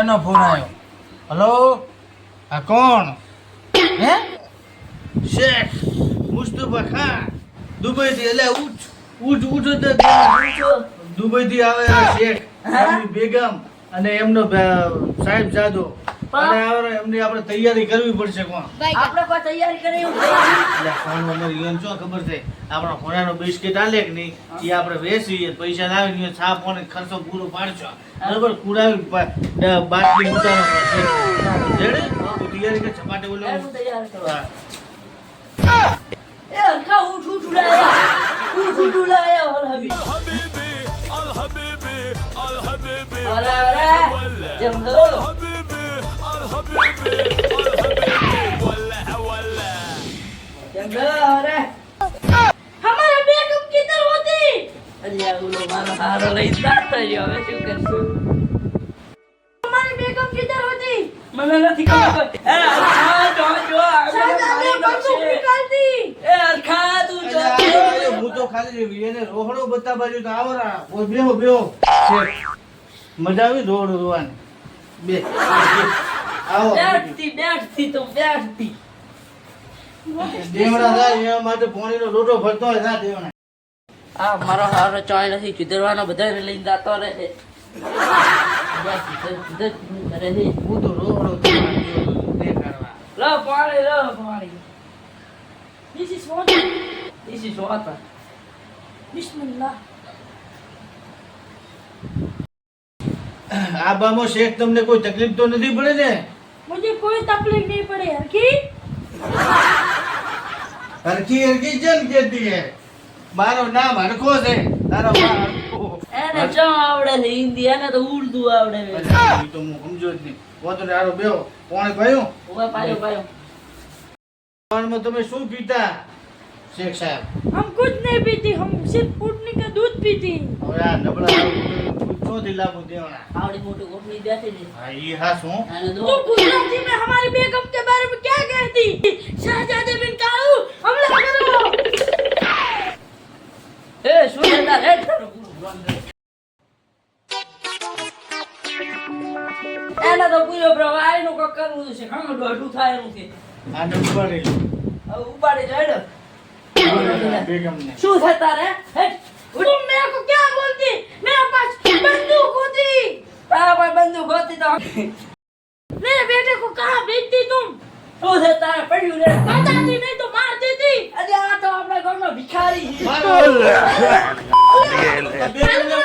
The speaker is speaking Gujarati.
નો ફોન આવ્યો. હલો, આ કોણ? હે? શેખ મુસ્તફા ખાન દુબઈ થી. એટલે ઉઠ દુબઈ થી આવે શેખ એમની બેગમ અને એમનો સાહેબ જાદો. અને એમની આપણે તૈયારી કરવી પડશે. કોણ આપણે કોઈ તૈયારી કરી એટલે ફોન અમારી ઈવન શું ખબર છે? આપણા ફોનાનો બિસ્કિટ આલે કે નહીં એ આપણે વેચીએ, પૈસા લાવીને છા પોને ખર્ચો પૂરો પાડશો. બરોબર? કુડાવી બાટલી ઉતારો પડશે. તૈયારી કે છપાટે બોલો. તૈયાર કરો. એ અરખા ઉઠ લાયા all hubby Al Habibi, Al Habibi, અરે જમ દો Al Habibi, Al Habibi, Walla Walla. જમ દો અરે हमारा बेगम किधर होती? अरे बोलो मारो हारो लई जाता है હવે શું કરશું? हमारी बेगम किधर होती? મને નથી ખબર. એ અરખા જો આપણે બંદૂક નીકાળતી. એ અરખા તું જો. હું તો ખાલી એને રોહડો બતા બાજુ તો આવરા. ઓય બેહો મજા આવી રોહડો રોવાની. બે આવો બેઠતી તો બેઠતી. દેવડા થાય એ માટે પાણીનો રોટો ભરતો હોય ના દેવડા. આ મારો હારો ચાય નથી ચુદરવાનો બધાને લઈને જાતો રહે. હું તો રોહડો દેખાડવા. લો પાણી. This is water. Bismillah. આ બામાં શેખ તમને કોઈ તકલીફ તો નથી પડે ને? मुझे कोई तकलीफ नहीं पड़ी हरकी. હરખી જન કેતી હે. મારો નામ હરખો છે. તારો હરખો. એને ચા આવડે છે હિન્દી, એને તો ઉર્દુ આવડે છે. ઈ તો હું સમજો જ નહીં. વાંધો નહીં, હારો બેહો. કોણે કહ્યું? ઓય પાયો. પાણીમાં તમે શું પીતા શેખ સાહેબ? हम कुछ नहीं पीती, हम सिर्फ पुटनी का दूध पीती. હવે આ નબળા ચોથી લાગુ દેવાના. आवड़ी मोटी कोठली बैठी थी. હા ઈ હા શું? तू गुजराती में हमारी बेगम के बारे में क्या कहती? शहजादे बिन कालू हमला करो. ए सुन ना रे. એના તો પૂરો પ્રવાહ નું કો કરવું છે. હમ દોઢું થાય એનું છે. આ નંબર એ હવે ઉપાડી જડો. બેગમ ને શું છે તારે? तुम मेरे को क्या बोलती? मेरे पास बंदूक होती. तारा पास बंदूक होती तो मेरे बेटे को कहाँ भेजती तुम? શું છે તારે પડ્યું રે? बताती नहीं तो मार देती. अरे આ તો આપણા ગામનો ભિખારી છે. બેગમ ને